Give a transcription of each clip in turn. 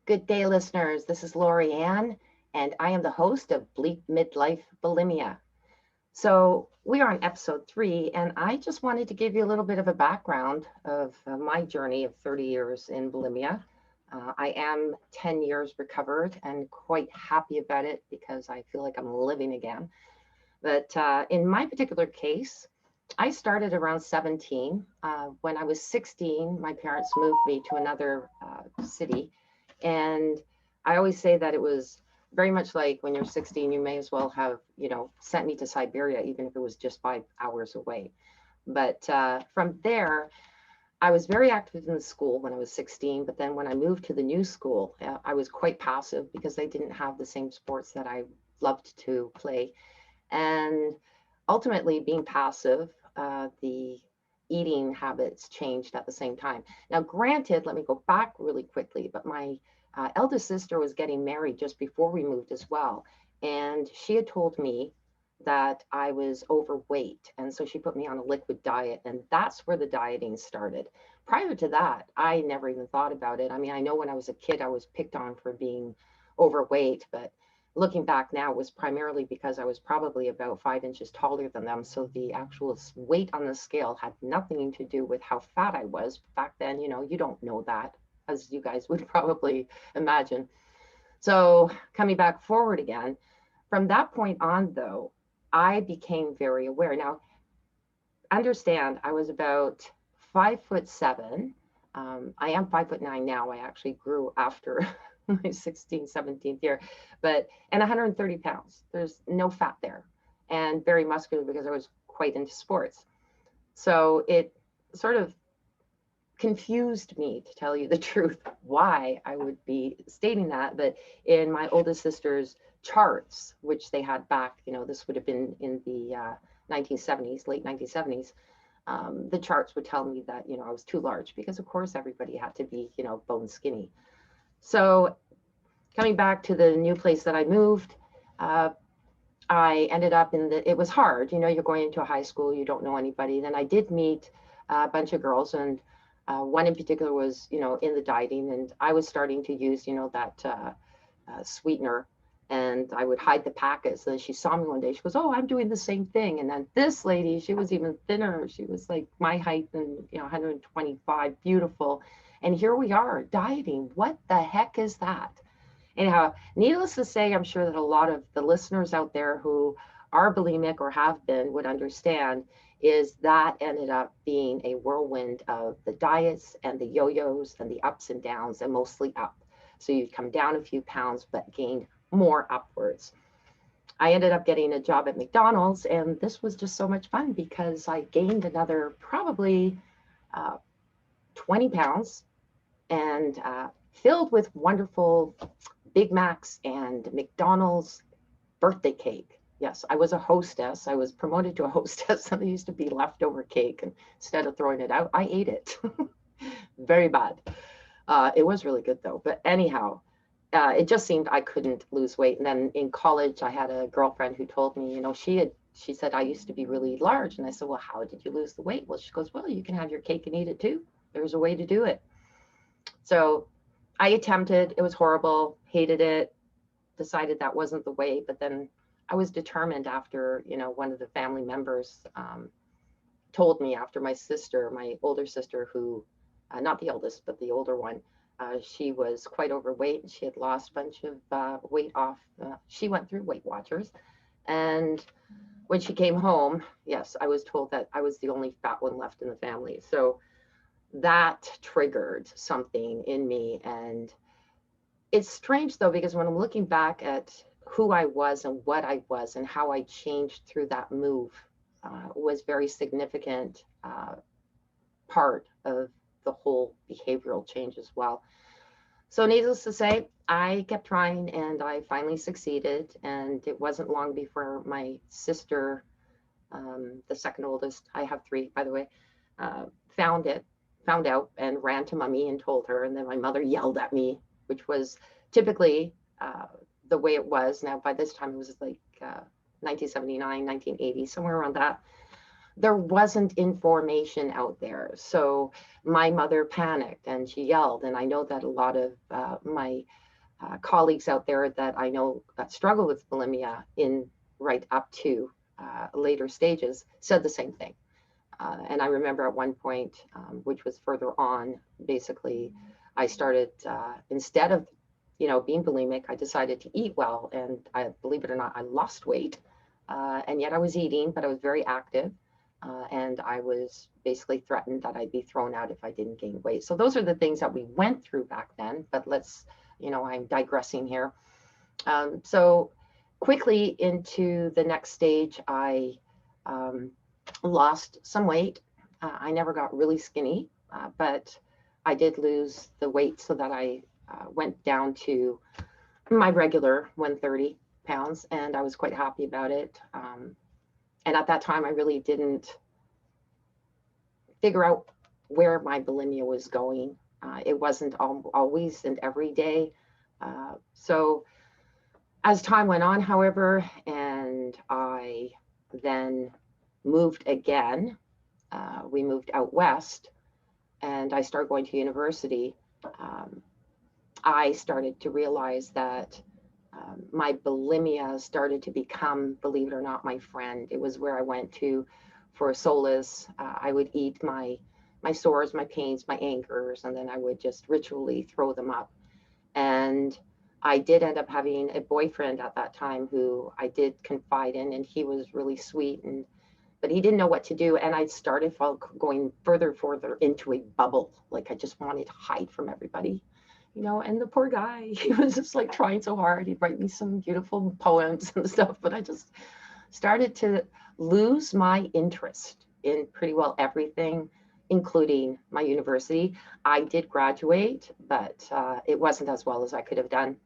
Good day, listeners. This is LaurieAnn, and I am the host of Bleep Bulimia. So we are on episode 3, and I just wanted to give you a little bit of a background of my journey of 30 years in bulimia. I am 10 years recovered and quite happy about it because I feel like I'm living again. But in my particular case, I started around 17. When I was 16, my parents moved me to another city. And I always say that it was very much like when you're 16, you may as well have, sent me to Siberia, even if it was just 5 hours away. But from there, I was very active in the school when I was 16. But then when I moved to the new school, I was quite passive because they didn't have the same sports that I loved to play. And ultimately, being passive, the eating habits changed at the same time. Now, granted, let me go back really quickly, but my eldest sister was getting married just before we moved as well. And she had told me that I was overweight. And so she put me on a liquid diet. And that's where the dieting started. Prior to that, I never even thought about it. I mean, I know when I was a kid, I was picked on for being overweight, but looking back now, it was primarily because I was probably about 5 inches taller than them. So the actual weight on the scale had nothing to do with how fat I was. Back then, you don't know that, as you guys would probably imagine. So coming back forward again, from that point on, though, I became very aware. Now, understand, I was about 5'7". I am 5'9" now. I actually grew after my 16th, 17th year, and 130 pounds. There's no fat there, and very muscular because I was quite into sports. So it sort of confused me, to tell you the truth, why I would be stating that. But in my oldest sister's charts, which they had back, this would have been in the 1970s, late 1970s, the charts would tell me that, I was too large because, of course, everybody had to be, bone skinny. So coming back to the new place that I moved, I ended up it was hard. You're going into a high school, you don't know anybody. Then I did meet a bunch of girls, and one in particular was, in the dieting, and I was starting to use, that sweetener, and I would hide the packets. And then she saw me one day, she goes, "Oh, I'm doing the same thing." And then this lady, she was even thinner. She was like my height and, 125, beautiful. And here we are dieting. What the heck is that? Anyhow, needless to say, I'm sure that a lot of the listeners out there who are bulimic or have been would understand is that ended up being a whirlwind of the diets and the yo-yos and the ups and downs, and mostly up. So you'd come down a few pounds, but gained more upwards. I ended up getting a job at McDonald's, and this was just so much fun because I gained another probably 20 pounds, and filled with wonderful Big Macs and McDonald's birthday cake. Yes, I was a hostess. I was promoted to a hostess, and there used to be leftover cake. And instead of throwing it out, I ate it. Very bad. It was really good, though. But anyhow, it just seemed I couldn't lose weight. And then in college, I had a girlfriend who told me, she said, "I used to be really large." And I said, "Well, how did you lose the weight?" Well, she goes, "Well, you can have your cake and eat it too. There's a way to do it." So I attempted. It was horrible, hated it, decided that wasn't the way. But then I was determined after, one of the family members told me, after my older sister, who, not the eldest, but the older one, she was quite overweight, and she had lost a bunch of weight off. She went through Weight Watchers. And when she came home, yes, I was told that I was the only fat one left in the family. So that triggered something in me. And it's strange, though, because when I'm looking back at who I was and what I was and how I changed through that move, was very significant part of the whole behavioral change as well. So needless to say, I kept trying, and I finally succeeded. And it wasn't long before my sister, the second oldest, I have 3, by the way, found out and ran to mommy and told her. And then my mother yelled at me, which was typically the way it was. Now, by this time, it was like 1979, 1980, somewhere around that. there wasn't information out there. So my mother panicked and she yelled. And I know that a lot of my colleagues out there that I know that struggle with bulimia in right up to later stages said the same thing. And I remember at one point, which was further on, basically, I started, instead of, being bulimic, I decided to eat well. And I, believe it or not, I lost weight. And yet I was eating, but I was very active. And I was basically threatened that I'd be thrown out if I didn't gain weight. So those are the things that we went through back then. But let's, I'm digressing here. So quickly into the next stage, I lost some weight. I never got really skinny, but I did lose the weight so that I went down to my regular 130 pounds, and I was quite happy about it. And at that time, I really didn't figure out where my bulimia was going. It wasn't always and every day. So as time went on, however, and I then moved again, we moved out west, and I started going to university. I started to realize that my bulimia started to become, believe it or not, my friend. It was where I went to for solace. I would eat my sores, my pains, my angers, and then I would just ritually throw them up. And I did end up having a boyfriend at that time who I did confide in, and he was really sweet, but he didn't know what to do. And I started going further into a bubble. Like I just wanted to hide from everybody. And the poor guy, he was just like trying so hard. He'd write me some beautiful poems and stuff, but I just started to lose my interest in pretty well everything, including my university. I did graduate, but it wasn't as well as I could have done.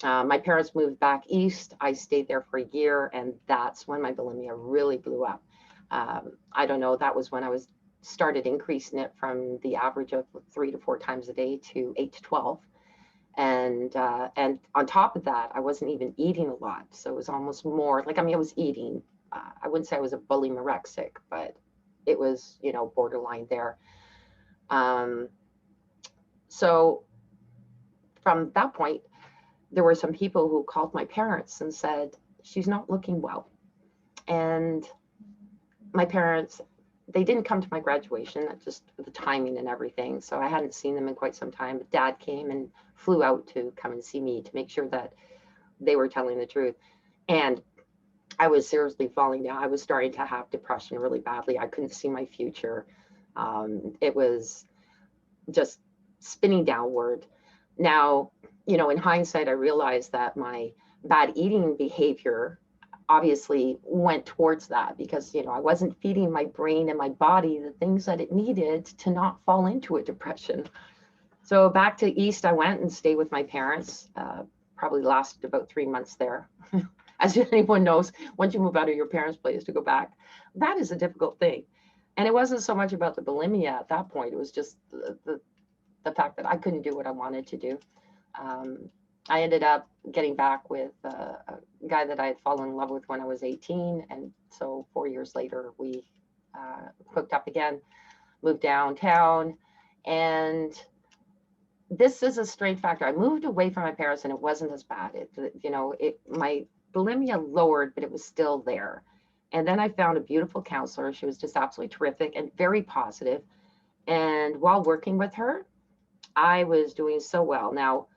My parents moved back east. I stayed there for a year, and that's when my bulimia really blew up. I don't know, that was when I started increasing it from the average of 3 to 4 times a day to 8 to 12. And on top of that, I wasn't even eating a lot. So it was almost more like, I was eating. I wouldn't say I was a bulimirexic, but it was, borderline there. So from that point, there were some people who called my parents and said, she's not looking well. And my parents, they didn't come to my graduation, just the timing and everything. So I hadn't seen them in quite some time. But Dad came and flew out to come and see me to make sure that they were telling the truth. And I was seriously falling down. I was starting to have depression really badly. I couldn't see my future. It was just spinning downward. Now, in hindsight, I realized that my bad eating behavior obviously went towards that because, I wasn't feeding my brain and my body the things that it needed to not fall into a depression. So back to East, I went and stayed with my parents, probably lasted about 3 months there. As anyone knows, once you move out of your parents' place to go back, that is a difficult thing. And it wasn't so much about the bulimia at that point. It was just the fact that I couldn't do what I wanted to do. I ended up getting back with a guy that I had fallen in love with when I was 18. And so 4 years later, we hooked up again, moved downtown. And this is a strange factor. I moved away from my parents and it wasn't as bad. My bulimia lowered, but it was still there. And then I found a beautiful counselor. She was just absolutely terrific and very positive. And while working with her, I was doing so well. Now,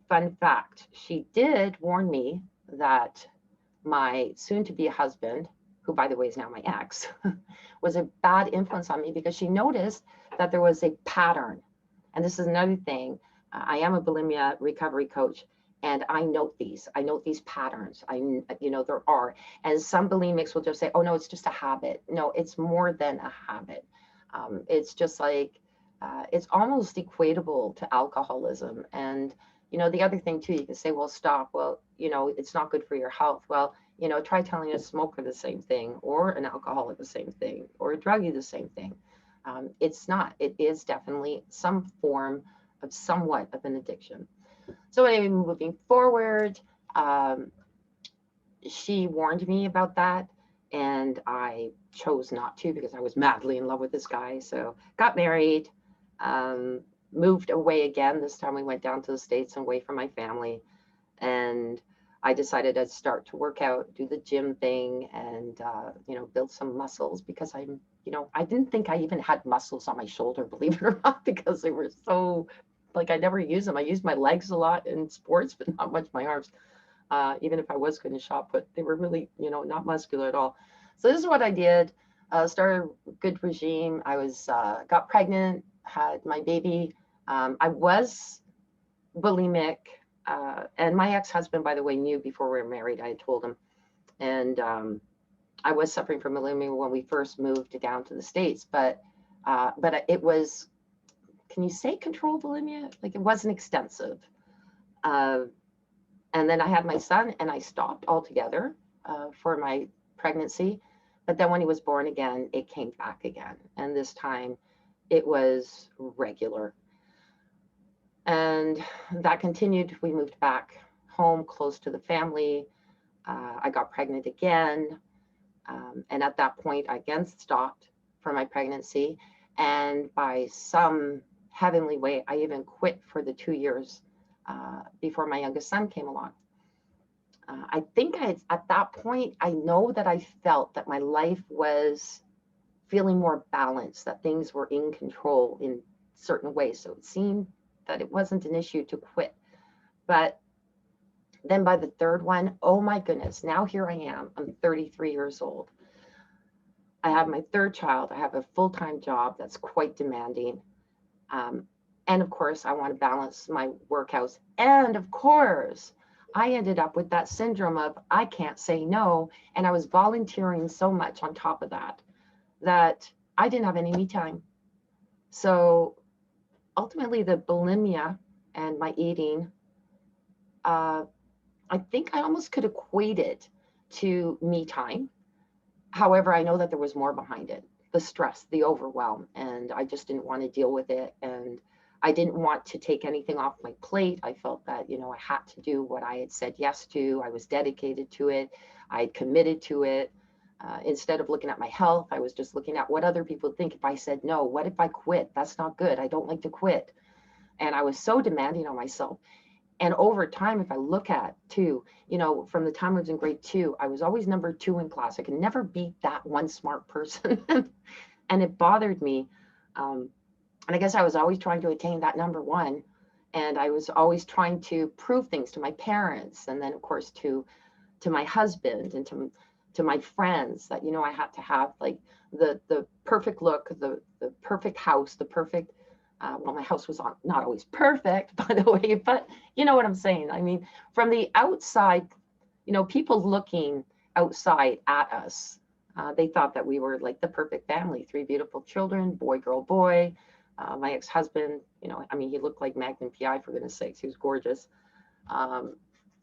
fun fact, she did warn me that my soon-to-be husband, who by the way is now my ex, was a bad influence on me because she noticed that there was a pattern. And this is another thing. I am a bulimia recovery coach, and I note these patterns. There are. And some bulimics will just say, oh, no, it's just a habit. No, it's more than a habit. It's just like, it's almost equatable to alcoholism. And, the other thing too, you can say, well, stop. Well, it's not good for your health. Well, try telling a smoker the same thing, or an alcoholic the same thing, or a druggie the same thing. It's not. It is definitely some form of somewhat of an addiction. So anyway, moving forward, she warned me about that. and I chose not to because I was madly in love with this guy. So got married, moved away again. This time we went down to the States and away from my family. And I decided I'd start to work out, do the gym thing, and build some muscles because I didn't think I even had muscles on my shoulder, believe it or not, because they were so, like, I never used them. I used my legs a lot in sports, but not much my arms. Even if I was good in shot put, they were really, not muscular at all. So this is what I did. Started a good regime. I got pregnant, had my baby. I was bulimic. And my ex-husband, by the way, knew before we were married. I had told him. And I was suffering from bulimia when we first moved down to the States. But it was, can you say controlled bulimia? Like, it wasn't extensive. And then I had my son, and I stopped altogether for my pregnancy. But then when he was born again, it came back again. And this time it was regular. And that continued. We moved back home close to the family. I got pregnant again. And at that point, I again stopped for my pregnancy. And by some heavenly way, I even quit for the 2 years before my youngest son came along. I think at that point, I know that I felt that my life was feeling more balanced, that things were in control in certain ways. So it seemed that it wasn't an issue to quit. But then by the third one, oh my goodness, now here I am. I'm 33 years old. I have my third child. I have a full-time job that's quite demanding. And of course, I want to balance my workouts. And of course, I ended up with that syndrome of I can't say no. And I was volunteering so much on top of that, that I didn't have any me time. So ultimately, the bulimia and my eating, I think I almost could equate it to me time. However, I know that there was more behind it, the stress, the overwhelm, and I just didn't want to deal with it. And I didn't want to take anything off my plate. I felt that, I had to do what I had said yes to. I was dedicated to it. I had committed to it. Instead of looking at my health, I was just looking at what other people think if I said no. What if I quit? That's not good. I don't like to quit. And I was so demanding on myself. And over time, if I look at too, from the time I was in grade 2, I was always number 2 in class. I could never beat that one smart person. And it bothered me. And I guess I was always trying to attain that number 1. And I was always trying to prove things to my parents. And then, of course, to my husband and to my friends that, I had to have like the perfect look, the perfect house, the perfect, well, my house was not always perfect, by the way, but you know what I'm saying? I mean, from the outside, people looking outside at us, they thought that we were like the perfect family, 3 beautiful children, boy, girl, boy. My ex-husband, he looked like Magnum PI, for goodness sakes. He was gorgeous,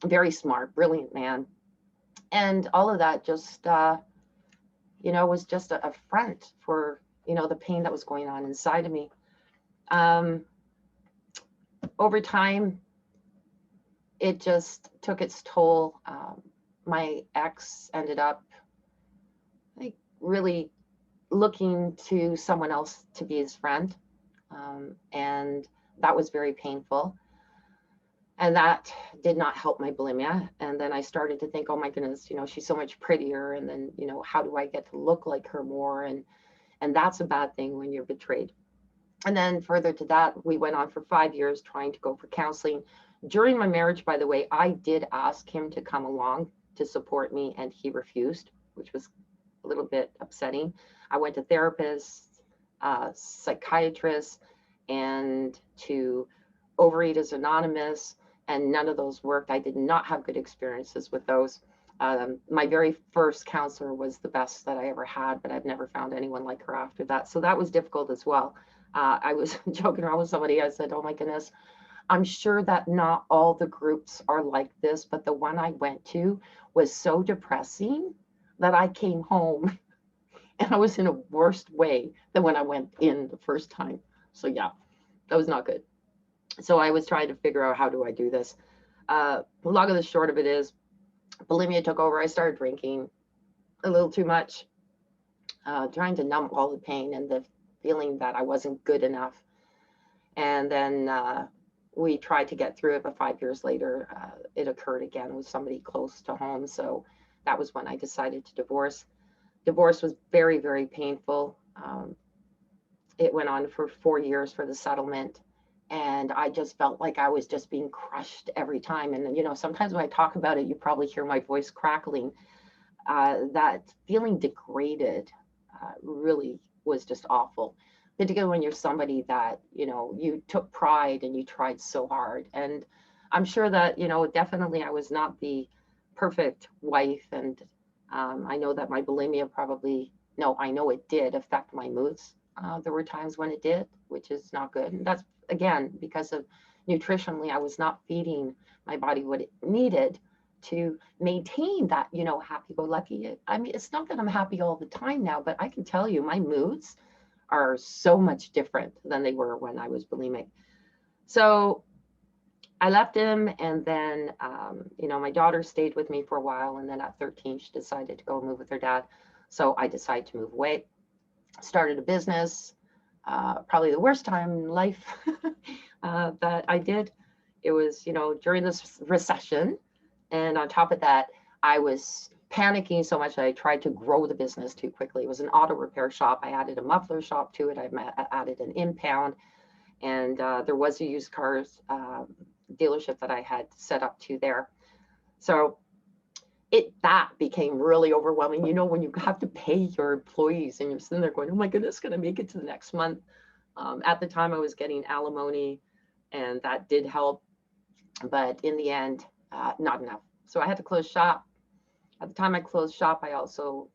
very smart, brilliant man. And all of that just, was just a front for, the pain that was going on inside of me. Over time, it just took its toll. My ex ended up like really looking to someone else to be his friend. And that was very painful. And that did not help my bulimia. And then I started to think, oh my goodness, she's so much prettier. And then, how do I get to look like her more? And that's a bad thing when you're betrayed. And then further to that, we went on for 5 years trying to go for counseling. During my marriage, by the way, I did ask him to come along to support me, and he refused, which was a little bit upsetting. I went to therapists, psychiatrists, and to Overeaters Anonymous, and none of those worked. I did not have good experiences with those. My very first counselor was the best that I ever had, but I've never found anyone like her after that. So that was difficult as well. I was joking around with somebody. I said, oh my goodness, I'm sure that not all the groups are like this, but the one I went to was so depressing that I came home and I was in a worse way than when I went in the first time. So yeah, that was not good. So I was trying to figure out, how do I do this? The long and the short of it is, bulimia took over. I started drinking. a little too much, trying to numb all the pain and the feeling that I wasn't good enough. And then we tried to get through it, but 5 years later, it occurred again with somebody close to home. So that was when I decided to divorce. Divorce was very, very painful. It went on for 4 years for the settlement. And I just felt like I was just being crushed every time. And, you know, sometimes when I talk about it, you probably hear my voice crackling. That feeling degraded really was just awful, particularly when you're somebody that, you know, you took pride and you tried so hard. And I'm sure that, you know, definitely I was not the perfect wife. And I know that my bulimia I know it did affect my moods. There were times when it did, which is not good. And that's, again, because of nutritionally, I was not feeding my body what it needed to maintain that, you know, happy-go-lucky. I mean, it's not that I'm happy all the time now, but I can tell you my moods are so much different than they were when I was bulimic. So I left him, and then, you know, my daughter stayed with me for a while, and then at 13, she decided to go move with her dad. So I decided to move away, started a business, probably the worst time in life that I did. It was, you know, during this recession. And on top of that, I was panicking so much that I tried to grow the business too quickly. It was an auto repair shop. I added a muffler shop to it. I added an impound, and there was a used cars dealership that I had set up to there. So that became really overwhelming. You know, when you have to pay your employees and you're sitting there going, oh my goodness, going to make it to the next month. At the time I was getting alimony, and that did help. But in the end, not enough. So I had to close shop. At the time I closed shop, I also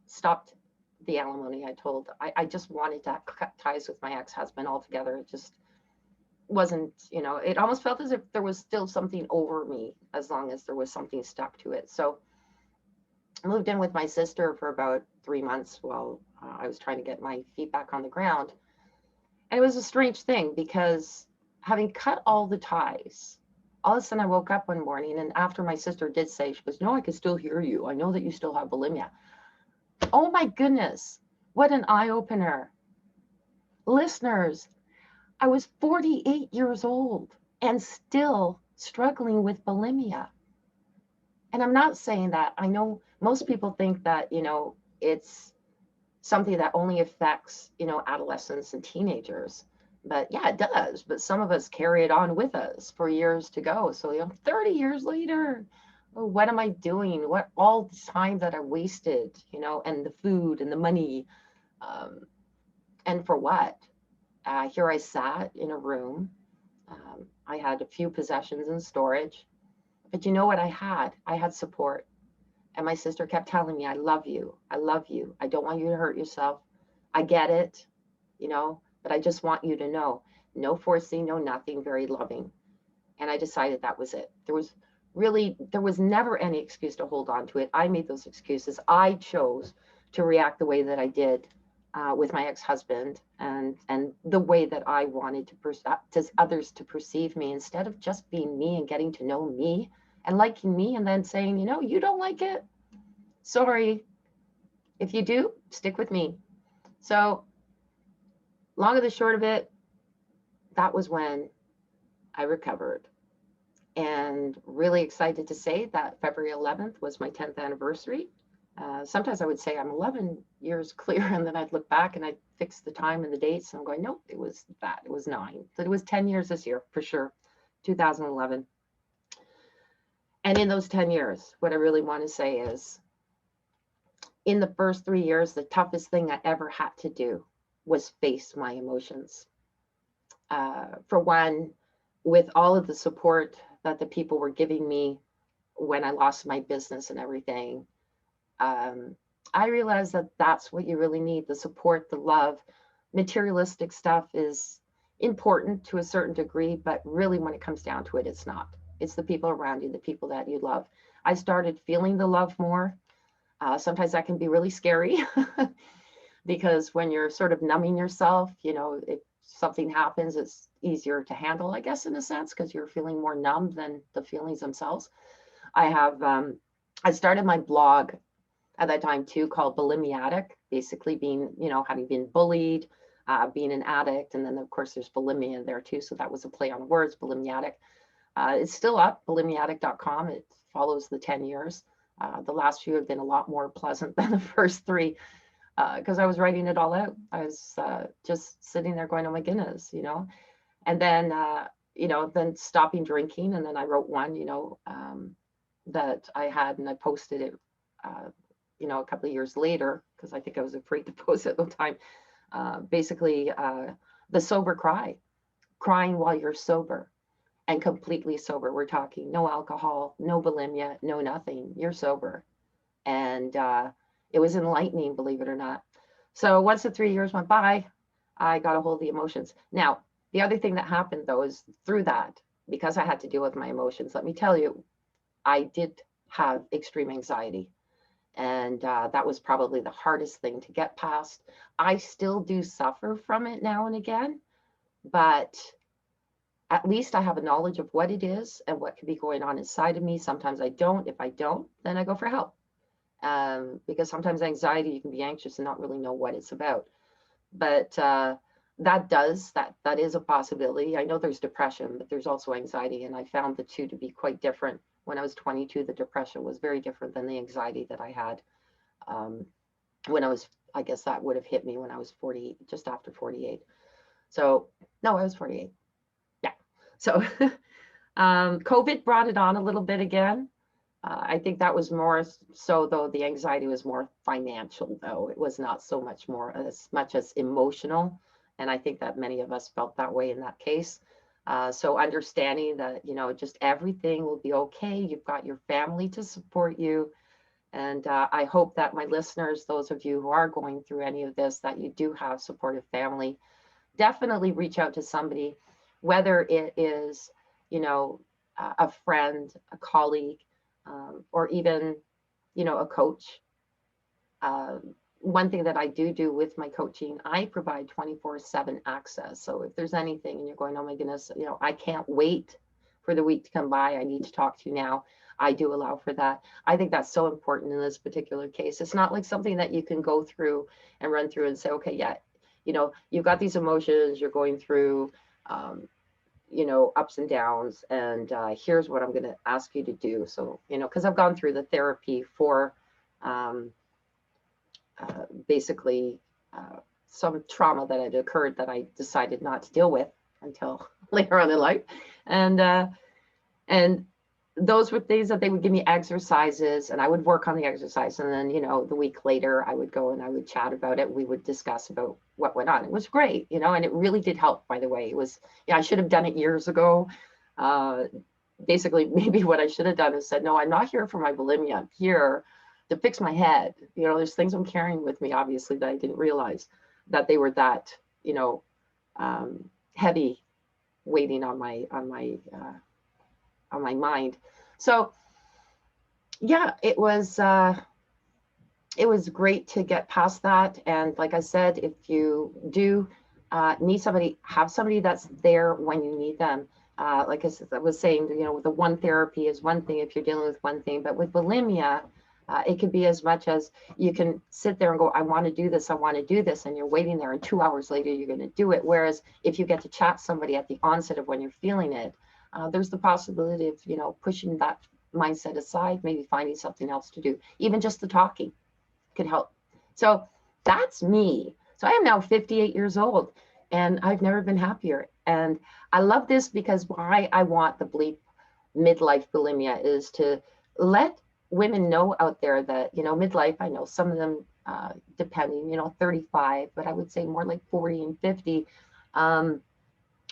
stopped the alimony. I just wanted to cut ties with my ex-husband altogether. It just wasn't, you know, it almost felt as if there was still something over me as long as there was something stuck to it. So I moved in with my sister for about 3 months while I was trying to get my feet back on the ground. And it was a strange thing because having cut all the ties, all of a sudden I woke up one morning, and after my sister did say, she goes, no, I can still hear you. I know that you still have bulimia. Oh my goodness, what an eye-opener. Listeners, I was 48 years old and still struggling with bulimia. And I'm not saying that. I know most people think that, you know, it's something that only affects, you know, adolescents and teenagers. But yeah, it does. But some of us carry it on with us for years to go. So, you know, 30 years later, what am I doing? What all the time that I wasted, you know, and the food and the money, and for what? Here I sat in a room. I had a few possessions in storage, but you know what I had? I had support. And my sister kept telling me, I love you. I love you. I don't want you to hurt yourself. I get it, you know, but I just want you to know, no forcing, no nothing, very loving. And I decided that was it. There was never any excuse to hold on to it. I made those excuses. I chose to react the way that I did with my ex-husband, and the way that I wanted to others to perceive me, instead of just being me and getting to know me and liking me, and then saying, you know, you don't like it. Sorry. If you do, stick with me. So long of the short of it, that was when I recovered. And really excited to say that February 11th was my 10th anniversary. Sometimes I would say I'm 11 years clear, and then I'd look back and I'd fix the time and the dates. And I'm going, nope, it was 9. So it was 10 years this year, for sure, 2011. And in those 10 years, what I really want to say is, in the first 3 years, the toughest thing I ever had to do was face my emotions. For one, with all of the support that the people were giving me when I lost my business and everything, I realized that that's what you really need, the support, the love. Materialistic stuff is important to a certain degree, but really when it comes down to it, it's not. It's the people around you, the people that you love. I started feeling the love more. Sometimes that can be really scary because when you're sort of numbing yourself, you know, if something happens, it's easier to handle, I guess, in a sense, because you're feeling more numb than the feelings themselves. I started my blog at that time too, called bullimiaddict, basically being, having been bullied, being an addict. And then of course there's bulimia there too. So that was a play on words, bullimiaddict. It's still up, bullimiaddict.com. It follows the 10 years. The last few have been a lot more pleasant than the first 3, because I was writing it all out. I was just sitting there going, oh my goodness, and then, then stopping drinking. And then I wrote one, that I had, and I posted it, a couple of years later, because I think I was afraid to post at the time. Basically, the sober crying while you're sober. And completely sober. We're talking no alcohol, no bulimia, no nothing. You're sober. And it was enlightening, believe it or not. So once the 3 years went by, I got a hold of the emotions. Now, the other thing that happened, though, is through that, because I had to deal with my emotions, let me tell you, I did have extreme anxiety. And that was probably the hardest thing to get past. I still do suffer from it now and again, but at least I have a knowledge of what it is and what could be going on inside of me. Sometimes I don't. If I don't, then I go for help. Because sometimes anxiety, you can be anxious and not really know what it's about. But that is a possibility. I know there's depression, but there's also anxiety. And I found the two to be quite different. When I was 22, the depression was very different than the anxiety that I had when I was, I guess that would have hit me when I was 40, just after 48. So, no, I was 48. So COVID brought it on a little bit again. I think that was more so, though, the anxiety was more financial, though. It was not so much as emotional. And I think that many of us felt that way in that case. So understanding that, just everything will be okay. You've got your family to support you. And I hope that my listeners, those of you who are going through any of this, that you do have supportive family. Definitely reach out to somebody, whether it is, a friend, a colleague, or even, a coach. One thing that I do with my coaching, I provide 24/7 access. So if there's anything and you're going, oh my goodness, I can't wait for the week to come by, I need to talk to you now, I do allow for that. I think that's so important in this particular case. It's not like something that you can go through and run through and say, okay, yeah, you've got these emotions, you're going through, ups and downs, and here's what I'm going to ask you to do. So, because I've gone through the therapy for basically some trauma that had occurred that I decided not to deal with until later on in life. And those were things that they would give me exercises, and I would work on the exercise. And then, the week later I would go and I would chat about it. We would discuss about what went on. It was great, and it really did help, by the way. It was, I should have done it years ago. Basically, maybe what I should have done is said, no, I'm not here for my bulimia. I'm here to fix my head. There's things I'm carrying with me, obviously, that I didn't realize that they were that, heavy weighting on my mind. So yeah, it was great to get past that. And like I said, if you do need somebody, have somebody that's there when you need them. Like I was saying, the one therapy is one thing if you're dealing with one thing, but with bulimia, it could be as much as you can sit there and go, I want to do this, and you're waiting there, and 2 hours later you're going to do it. Whereas if you get to chat somebody at the onset of when you're feeling it, there's the possibility of, pushing that mindset aside, maybe finding something else to do. Even just the talking could help. So that's me. So I am now 58 years old, and I've never been happier. And I love this because why I want the Bleep Midlife Bulimia is to let women know out there that, midlife, I know some of them, depending, 35, but I would say more like 40 and 50,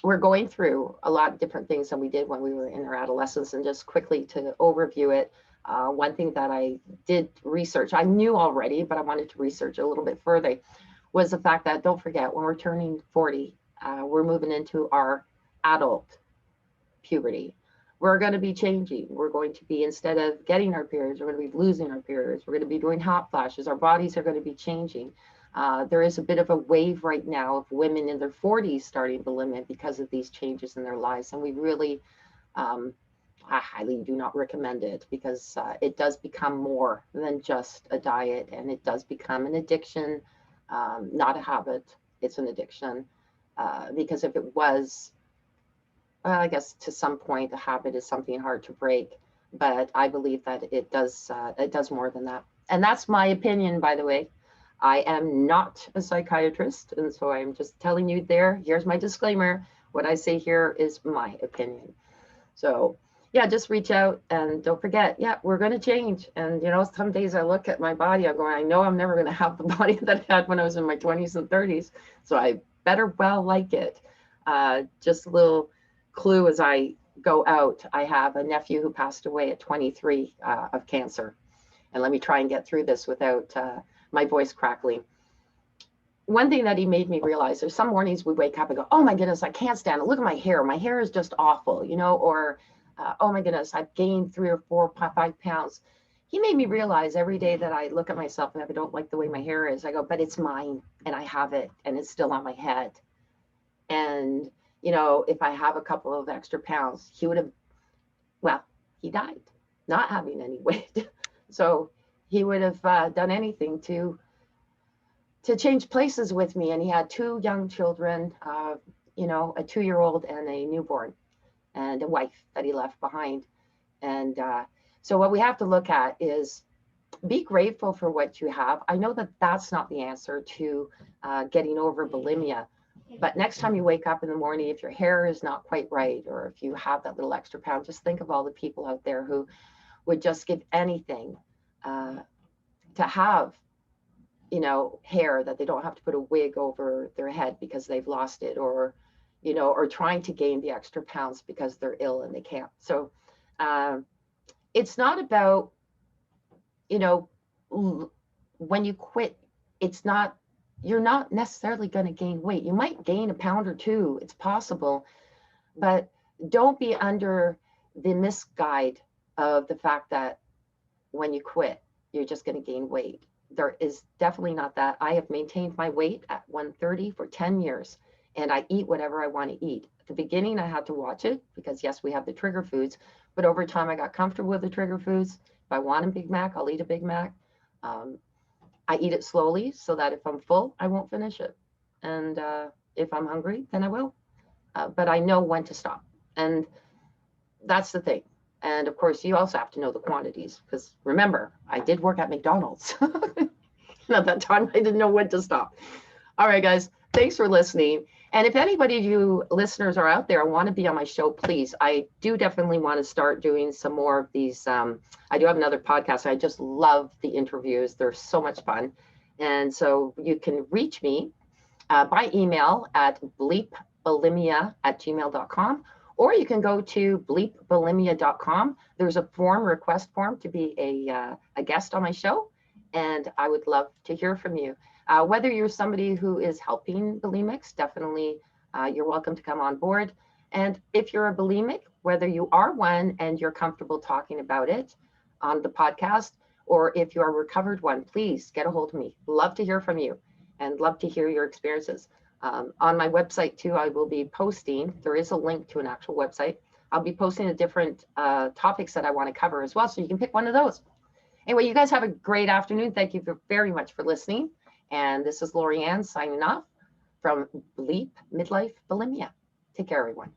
we're going through a lot of different things than we did when we were in our adolescence. And just quickly to overview it, one thing that I did research, I knew already, but I wanted to research a little bit further, was the fact that, don't forget, when we're turning 40, we're moving into our adult puberty. We're going to be changing. We're going to be, instead of getting our periods, we're going to be losing our periods. We're going to be doing hot flashes. Our bodies are going to be changing. There is a bit of a wave right now of women in their 40s starting bulimia because of these changes in their lives. And we really I highly do not recommend it, because it does become more than just a diet, and it does become an addiction, not a habit. It's an addiction, because if it was, well, I guess to some point, a habit is something hard to break, but I believe that it does more than that. And that's my opinion, by the way. I am not a psychiatrist, and so I'm just telling you there. Here's my disclaimer. What I say here is my opinion. So yeah, just reach out, and don't forget, yeah, we're going to change. And you know, some days I look at my body, I'm going, I know I'm never going to have the body that I had when I was in my 20s and 30s. So I better well like it. Just a little clue as I go out. I have a nephew who passed away at 23 of cancer. And let me try and get through this without my voice crackling. One thing that he made me realize, there's some mornings we wake up and go, oh my goodness, I can't stand it. Look at my hair. My hair is just awful, you know, or oh my goodness, I've gained 3 or 4, 5 pounds. He made me realize every day that I look at myself and if I don't like the way my hair is, I go, but it's mine and I have it and it's still on my head. And, you know, if I have a couple of extra pounds, he would have, well, he died not having any weight. So he would have done anything to change places with me. And he had 2 young children, you know, a 2-year-old and a newborn, and a wife that he left behind. And so what we have to look at is be grateful for what you have. I know that that's not the answer to getting over bulimia, but next time you wake up in the morning, if your hair is not quite right, or if you have that little extra pound, just think of all the people out there who would just give anything to have, you know, hair that they don't have to put a wig over their head because they've lost it, or, you know, or trying to gain the extra pounds because they're ill and they can't. So it's not about, you know, when you quit, it's not, you're not necessarily going to gain weight. You might gain a pound or 2. It's possible, but don't be under the misguide of the fact that when you quit, you're just going to gain weight. There is definitely not that. I have maintained my weight at 130 for 10 years, and I eat whatever I want to eat. At the beginning, I had to watch it because, yes, we have the trigger foods, but over time, I got comfortable with the trigger foods. If I want a Big Mac, I'll eat a Big Mac. I eat it slowly so that if I'm full, I won't finish it. And if I'm hungry, then I will. But I know when to stop. And that's the thing. And of course, you also have to know the quantities, because remember, I did work at McDonald's. At that time, I didn't know when to stop. All right, guys, thanks for listening. And if anybody of you listeners are out there and want to be on my show, please, I do definitely want to start doing some more of these. I do have another podcast. I just love the interviews. They're so much fun. And so you can reach me by email at bleepbulimia@gmail.com. Or you can go to bleepbulimia.com. There's a request form to be a guest on my show, and I would love to hear from you. Whether you're somebody who is helping bulimics, definitely you're welcome to come on board. And if you're a bulimic, whether you are one and you're comfortable talking about it on the podcast, or if you're a recovered one, please get a hold of me. Love to hear from you and love to hear your experiences. On my website too, I will be posting, there is a link to an actual website. I'll be posting the different topics that I want to cover as well, so you can pick one of those. Anyway, you guys have a great afternoon. Thank you very much for listening. And this is LaurieAnn signing off from Bleep Midlife Bulimia. Take care, everyone.